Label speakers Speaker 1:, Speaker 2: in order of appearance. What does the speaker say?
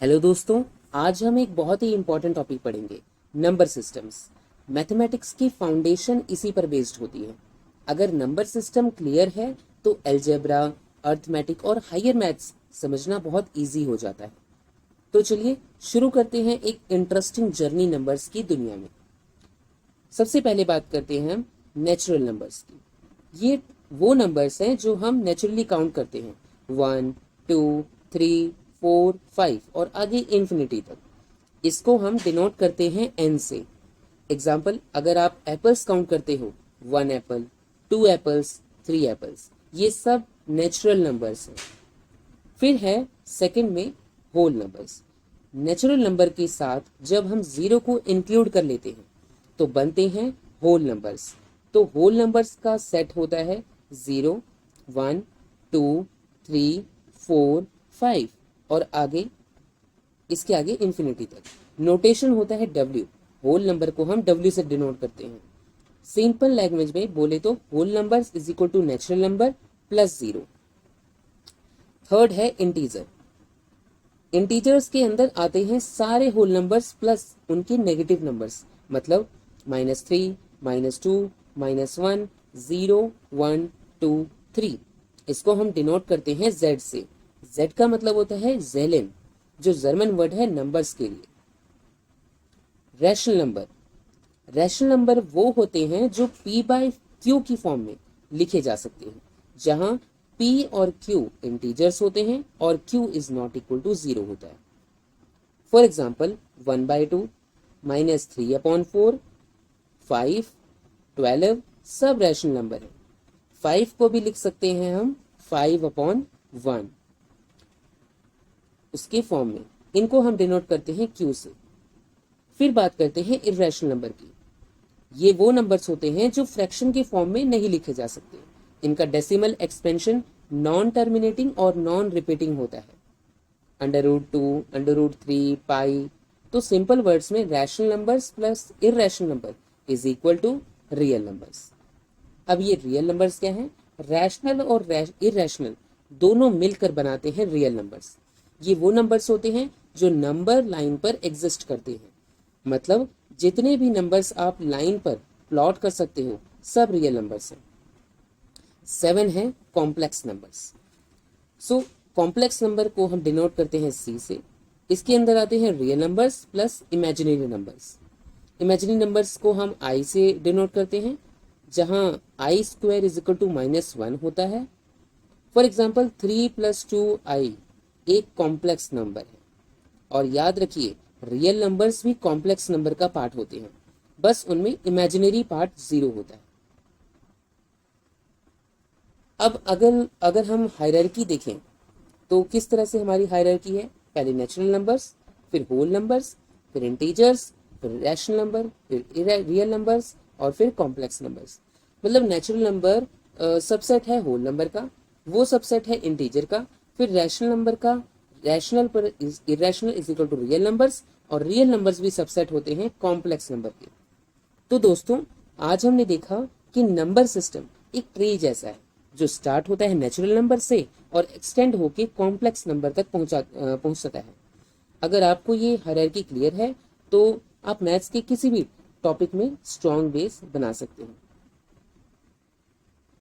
Speaker 1: Hello दोस्तों, आज हम एक बहुत ही इंपॉर्टेंट टॉपिक पढ़ेंगे, नंबर सिस्टम्स। मैथमेटिक्स की फाउंडेशन इसी पर बेस्ड होती है। अगर नंबर सिस्टम क्लियर है तो अलजेब्रा, अर्थमेटिक और हायर मैथ्स समझना बहुत इजी हो जाता है। तो चलिए शुरू करते हैं एक इंटरेस्टिंग जर्नी नंबर्स की दुनिया में। सबसे पहले बात करते हैं हम नेचुरल नंबर्स की। ये वो नंबर्स हैं जो हम नेचुरली काउंट करते हैं, 1, 2, 3, 4, 5 और आगे इन्फिनिटी तक। इसको हम डिनोट करते हैं एन से। एग्जाम्पल, अगर आप एप्पल्स काउंट करते हो, 1 एप्पल, 2 एप्पल्स, 3 एप्पल्स, ये सब नेचुरल नंबर्स हैं। फिर है सेकंड में होल नंबर्स। नेचुरल नंबर के साथ जब हम जीरो को इंक्लूड कर लेते हैं तो बनते हैं होल नंबर्स। तो होल नंबर्स का सेट होता है 0, 1, 2, 3, 4, 5 और आगे इसके आगे इन्फिनिटी तक। नोटेशन होता है W। होल नंबर को हम W से डिनोट करते हैं। सिंपल लैंग्वेज में बोले तो whole numbers is equal to natural number plus 0। Third है इंटीजर। इंटीजर्स के अंदर आते हैं सारे होल नंबर्स प्लस उनके नेगेटिव नंबर्स, मतलब -3, -2, -1, 0, 1, 2, 3। इसको हम डिनोट करते हैं Z से। Z का मतलब होता है ज़ेलेन, जो जर्मन वर्ड है नंबर्स के लिए। Rational number. रैशनल नंबर वो होते हैं जो P/Q की फॉर्म में लिखे जा सकते हैं, जहां P और Q इंटीजर्स होते हैं और Q is not equal to 0 होता है। फॉर एग्जाम्पल 1/2, -3/4, 5, 12 सब रैशनल नंबर है। 5 को भी लिख सकते हैं हम 5/1 उसके फॉर्म में। इनको हम डिनोट करते हैं Q से। फिर बात करते हैं इर्रेशनल नंबर की। ये वो नंबर्स होते हैं जो फ्रैक्शन के फॉर्म में नहीं लिखे जा सकते। इनका डेसिमल एक्सपेंशन नॉन टर्मिनेटिंग और नॉन रिपीटिंग होता है, √2, √3, पाई। तो सिंपल वर्ड्स में rational numbers plus irrational number is equal to real numbers. अब ये रियल नंबर्स क्या हैं? रैशनल और इर्रेशनल दोनों मिलकर बनाते हैं रियल नंबर्स। ये वो नंबर्स होते हैं जो नंबर लाइन पर एग्जिस्ट करते हैं, मतलब जितने भी नंबर्स आप लाइन पर प्लॉट कर सकते हो सब रियल नंबर्स हैं। 7 है complex numbers. So complex number को हम डिनोट करते हैं C से। इसके अंदर आते हैं real numbers plus imaginary numbers. Imaginary numbers को हम I से डिनोट करते हैं, जहां I² इज इक्वल टू -1 होता है। फॉर एग्जाम्पल 3 + 2I एक कॉम्प्लेक्स नंबर है। और याद रखिए, रियल नंबर्स भी कॉम्प्लेक्स नंबर का पार्ट होते हैं, बस उनमें इमेजिनरी पार्ट 0 होता है। अब अगर हम हायरार्की देखें तो किस तरह से हमारी हायरार्की है? पहले नेचुरल नंबर्स, फिर होल नंबर्स, फिर इंटीजर्स, फिर रैशनल नंबर, फिर रियल नंबर्स और फिर कॉम्प्लेक्स नंबर्स। मतलब नेचुरल नंबर सबसेट है होल नंबर का, वो सबसेट है इंटीजर का, फिर रैशनल नंबर का रैशनल पर irrational is equal to real numbers, और रियल नंबर्स भी सबसेट होते हैं कॉम्प्लेक्स नंबर के। तो दोस्तों, आज हमने देखा कि नंबर सिस्टम एक ट्री जैसा है जो स्टार्ट होता है नेचुरल नंबर से और एक्सटेंड होके कॉम्प्लेक्स नंबर तक पहुंचता है। अगर आपको ये हायरार्की क्लियर है तो आप मैथ्स के किसी भी टॉपिक में स्ट्रॉन्ग बेस बना सकते हैं।